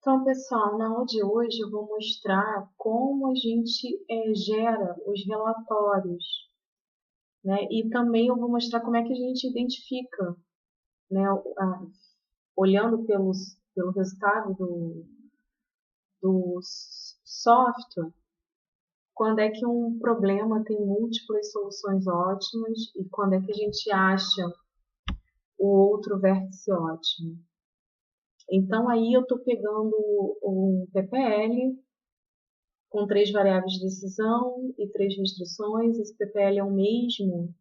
Então, pessoal, na aula de hoje eu vou mostrar como a gente gera os relatórios, né? E também eu vou mostrar como é que a gente identifica, né, olhando pelo resultado do software, quando é que um problema tem múltiplas soluções ótimas e quando é que a gente acha o outro vértice ótimo. Então, aí eu estou pegando um PPL com 3 variáveis de decisão e 3 restrições. Esse PPL é o mesmo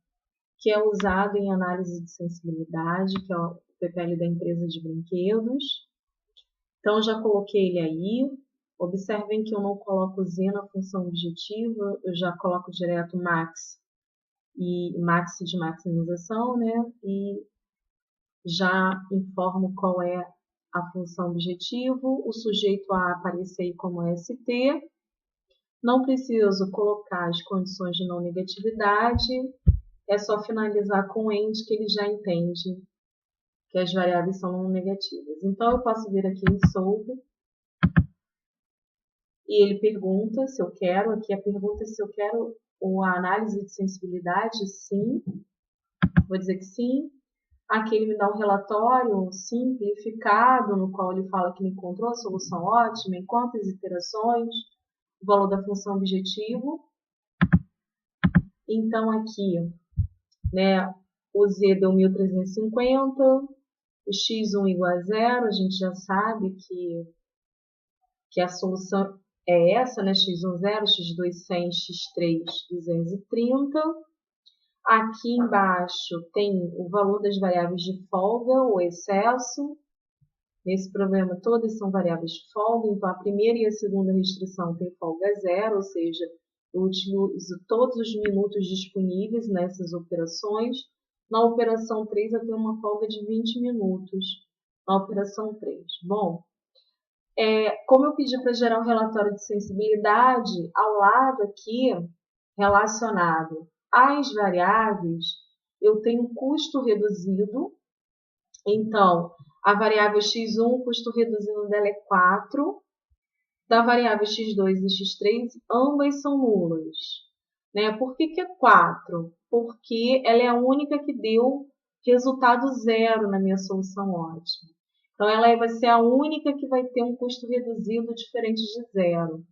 que é usado em análise de sensibilidade, que é o PPL da empresa de brinquedos. Então, já coloquei ele aí. Observem que eu não coloco Z na função objetiva, eu já coloco direto max e max de maximização, né? E já informo qual é a função objetivo, o sujeito a aparecer aí como ST. Não preciso colocar as condições de não negatividade, é só finalizar com o end que ele já entende que as variáveis são não negativas. Então, eu posso vir aqui em solve e ele pergunta se eu quero, aqui a pergunta é se eu quero a análise de sensibilidade, sim, vou dizer que sim. Aqui ele me dá um relatório simplificado, no qual ele fala que ele encontrou a solução ótima, em quantas iterações, o valor da função objetivo. Então, aqui, né, o Z deu 1350, o x1 igual a zero, a gente já sabe que a solução é essa, né, x1 zero, x2 100, x3 230. Aqui embaixo tem o valor das variáveis de folga, o excesso. Nesse problema, todas são variáveis de folga, então a primeira e a segunda restrição tem folga zero, ou seja, eu utilizo todos os minutos disponíveis nessas operações. Na operação 3, eu tenho uma folga de 20 minutos. Na operação 3. Bom, como eu pedi para gerar um relatório de sensibilidade, ao lado aqui, relacionado às variáveis, eu tenho um custo reduzido. Então, a variável x1, o custo reduzido dela é 4. Da variável x2 e x3, ambas são nulas. Né? Por que é 4? Porque ela é a única que deu resultado zero na minha solução ótima. Então, ela vai ser a única que vai ter um custo reduzido diferente de zero.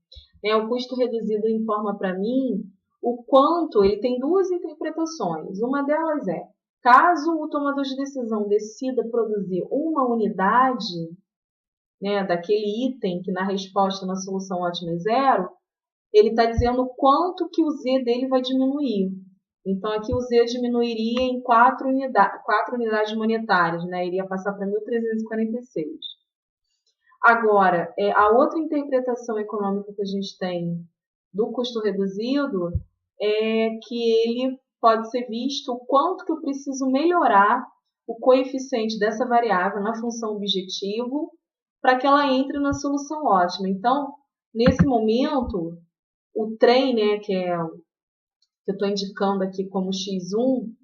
Né? O custo reduzido informa para mim o quanto, ele tem duas interpretações. Uma delas é, caso o tomador de decisão decida produzir uma unidade, né, daquele item que na resposta na solução ótima é zero, ele está dizendo quanto que o Z dele vai diminuir. Então, aqui o Z diminuiria em 4 unidades monetárias, né? Iria passar para 1.346. Agora, a outra interpretação econômica que a gente tem do custo reduzido é que ele pode ser visto o quanto que eu preciso melhorar o coeficiente dessa variável na função objetivo para que ela entre na solução ótima. Então, nesse momento, o trem, né, que eu estou indicando aqui como x1,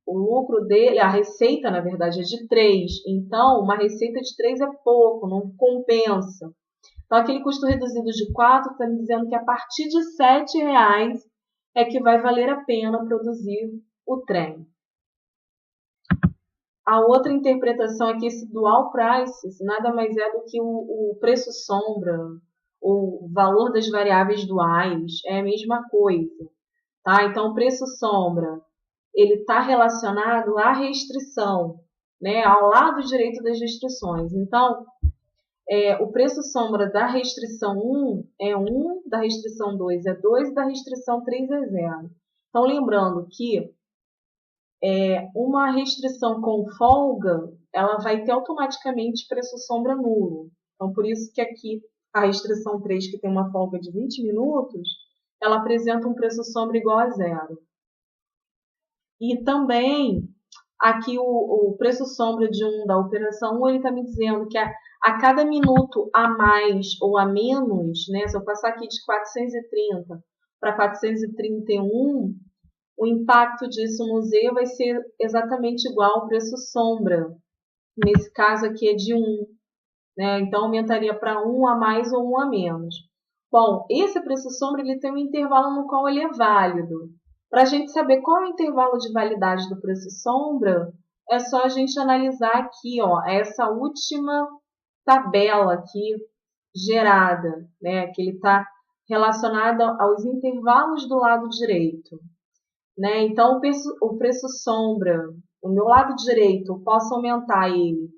o lucro dele, a receita, na verdade, é de 3. Então, uma receita de 3 é pouco, não compensa. Então, aquele custo reduzido de 4 está me dizendo que a partir de R$7 é que vai valer a pena produzir o trem. A outra interpretação é que esse dual prices nada mais é do que o preço sombra, o valor das variáveis duais, é a mesma coisa. Tá? Então, o preço sombra ele está relacionado à restrição, né? Ao lado direito das restrições. Então, o preço sombra da restrição 1 é 1, da restrição 2 é 2 e da restrição 3 é 0. Então, lembrando que uma restrição com folga, ela vai ter automaticamente preço sombra nulo. Então, por isso que aqui a restrição 3, que tem uma folga de 20 minutos, ela apresenta um preço sombra igual a 0. E também, aqui o preço sombra da operação 1, ele está me dizendo que a cada minuto a mais ou a menos, né, se eu passar aqui de 430 para 431, o impacto disso no Z vai ser exatamente igual ao preço sombra, nesse caso aqui é de 1, né? Então aumentaria para 1 a mais ou 1 a menos. Bom, esse preço sombra ele tem um intervalo no qual ele é válido. Para a gente saber qual é o intervalo de validade do preço sombra, é só a gente analisar aqui, ó, essa última tabela aqui gerada, né? Que ele está relacionado aos intervalos do lado direito, né? Então o preço sombra, o meu lado direito, eu posso aumentar ele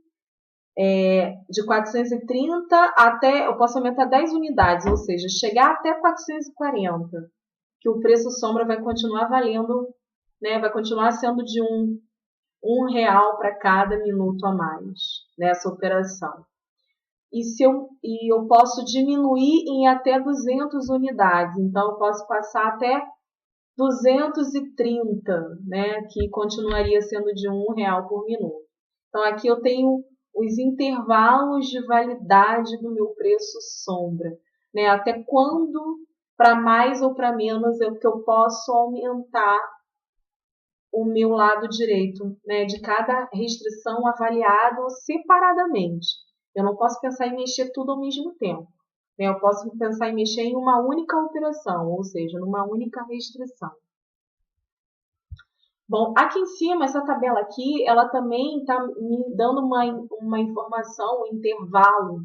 de 430 até, eu posso aumentar 10 unidades, ou seja, chegar até 440, que o preço sombra vai continuar valendo, né? Vai continuar sendo de um real para cada minuto a mais nessa operação. E eu posso diminuir em até 200 unidades, então eu posso passar até 230, né, que continuaria sendo de R$ 1 por minuto. Então aqui eu tenho os intervalos de validade do meu preço sombra, né, até quando, para mais ou para menos, é que eu posso aumentar o meu lado direito, né, de cada restrição avaliado separadamente. Eu não posso pensar em mexer tudo ao mesmo tempo. Né? Eu posso pensar em mexer em uma única operação, ou seja, numa única restrição. Bom, aqui em cima, essa tabela aqui, ela também está me dando uma informação, um intervalo,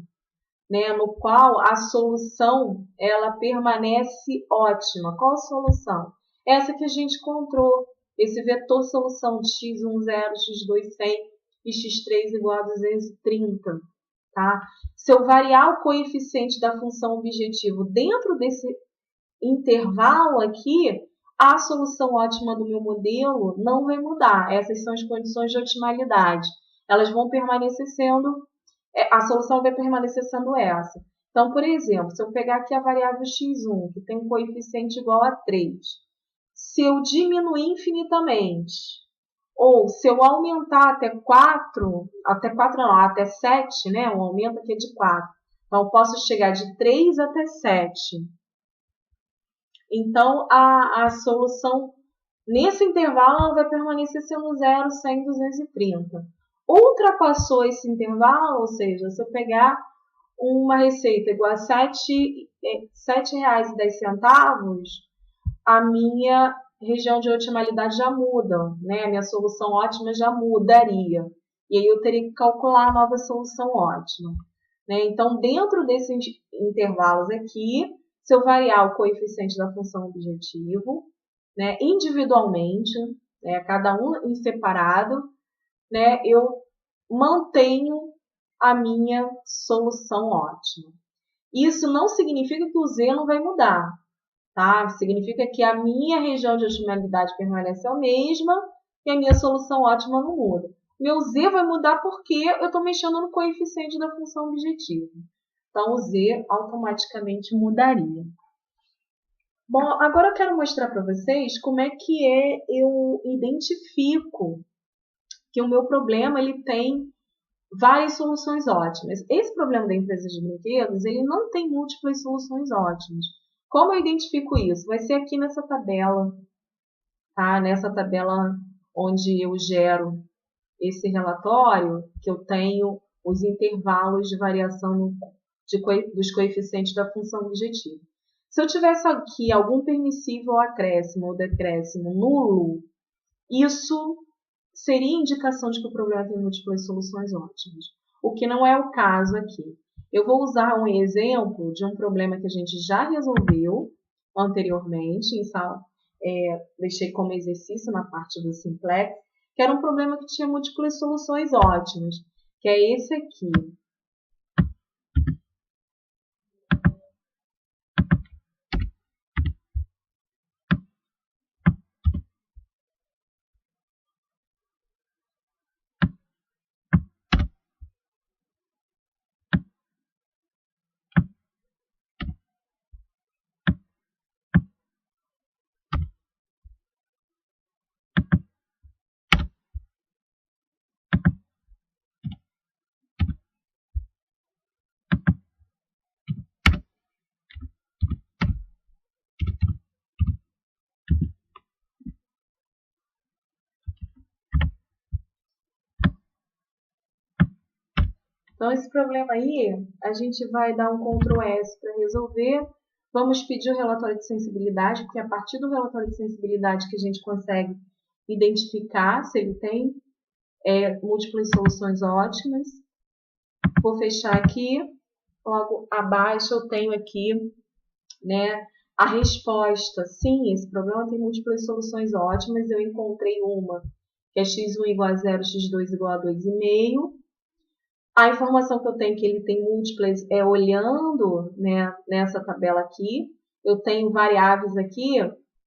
né, no qual a solução ela permanece ótima. Qual a solução? Essa que a gente encontrou, esse vetor solução de x1 0, x2 100 e x3 igual a 230. Tá? Se eu variar o coeficiente da função objetivo dentro desse intervalo aqui, a solução ótima do meu modelo não vai mudar. Essas são as condições de otimalidade. Elas vão permanecer sendo, a solução vai permanecer sendo essa. Então, por exemplo, se eu pegar aqui a variável x1, que tem um coeficiente igual a 3, se eu diminuir infinitamente, ou se eu aumentar até 4, até 7, né? O aumento aqui é de 4. Então, eu posso chegar de 3 até 7. Então, a solução nesse intervalo ela vai permanecer sendo 0, 100, 230. Ultrapassou esse intervalo, ou seja, se eu pegar uma receita igual a R$7,10, a minha região de otimalidade já muda, né? A minha solução ótima já mudaria. E aí eu teria que calcular a nova solução ótima. Né? Então, dentro desses intervalos aqui, se eu variar o coeficiente da função objetivo, né, individualmente, né, cada um em separado, né, eu mantenho a minha solução ótima. Isso não significa que o Z não vai mudar, tá? Significa que a minha região de otimalidade permanece a mesma e a minha solução ótima não muda. Meu Z vai mudar porque eu estou mexendo no coeficiente da função objetivo. Então, o Z automaticamente mudaria. Bom, agora eu quero mostrar para vocês como é que eu identifico que o meu problema ele tem várias soluções ótimas. Esse problema da empresa de brinquedos, ele não tem múltiplas soluções ótimas. Como eu identifico isso? Vai ser aqui nessa tabela, tá? Nessa tabela onde eu gero esse relatório, que eu tenho os intervalos de variação dos coeficientes da função objetiva. Se eu tivesse aqui algum permissível acréscimo ou decréscimo nulo, isso seria indicação de que o problema tem múltiplas soluções ótimas, o que não é o caso aqui. Eu vou usar um exemplo de um problema que a gente já resolveu anteriormente, deixei como exercício na parte do simplex, que era um problema que tinha múltiplas soluções ótimas, que é esse aqui. Então, esse problema aí, a gente vai dar um Ctrl S para resolver. Vamos pedir o relatório de sensibilidade, porque é a partir do relatório de sensibilidade que a gente consegue identificar se ele tem múltiplas soluções ótimas. Vou fechar aqui. Logo abaixo eu tenho aqui, né, a resposta. Sim, esse problema tem múltiplas soluções ótimas. Eu encontrei uma que é x1 igual a 0, x2 igual a 2,5. A informação que eu tenho que ele tem múltiplas olhando, né, nessa tabela aqui. Eu tenho variáveis aqui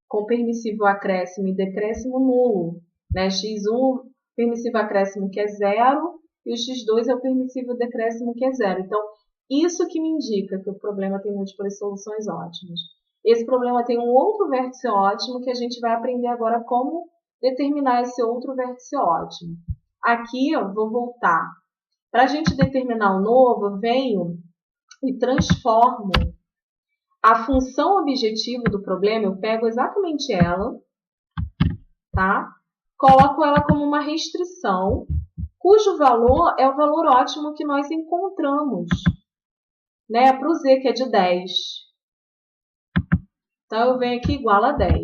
com permissível acréscimo e decréscimo nulo. Né? X1, permissível acréscimo que é 0, e o x2 é o permissível decréscimo que é 0. Então, isso que me indica que o problema tem múltiplas soluções ótimas. Esse problema tem um outro vértice ótimo que a gente vai aprender agora como determinar esse outro vértice ótimo. Aqui eu vou voltar. Para a gente determinar o novo, eu venho e transformo a função objetivo do problema, eu pego exatamente ela, tá? Coloco ela como uma restrição, cujo valor é o valor ótimo que nós encontramos, né? Para o z, que é de 10. Então, eu venho aqui igual a 10.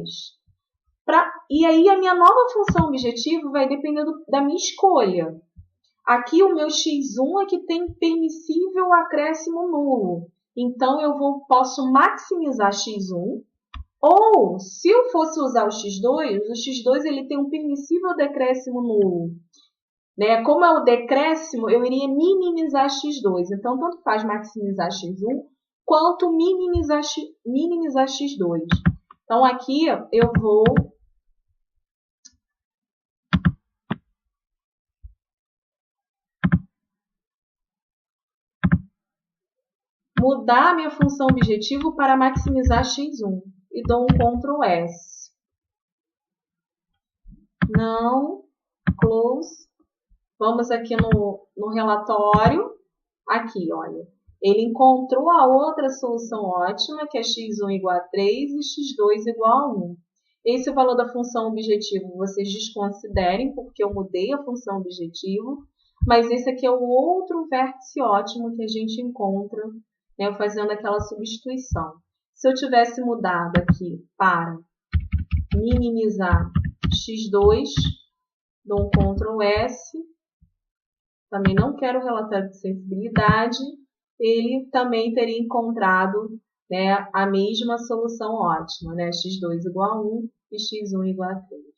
E aí, a minha nova função objetivo vai depender da minha escolha. Aqui, o meu x1 é que tem permissível acréscimo nulo. Então, posso maximizar x1. Ou, se eu fosse usar o x2 ele tem um permissível decréscimo nulo. Né? Como é o decréscimo, eu iria minimizar x2. Então, tanto faz maximizar x1 quanto minimizar x2. Então, aqui eu vou mudar a minha função objetivo para maximizar x1 e dou um Ctrl S. Não, close. Vamos aqui no relatório. Aqui, olha. Ele encontrou a outra solução ótima, que é x1 igual a 3 e x2 igual a 1. Esse é o valor da função objetivo. Vocês desconsiderem, porque eu mudei a função objetivo. Mas esse aqui é o outro vértice ótimo que a gente encontra, né, fazendo aquela substituição. Se eu tivesse mudado aqui para minimizar x2, dou um Ctrl S, também não quero o relatório de sensibilidade, ele também teria encontrado, né, a mesma solução ótima, né, x2 igual a 1 e x1 igual a 3.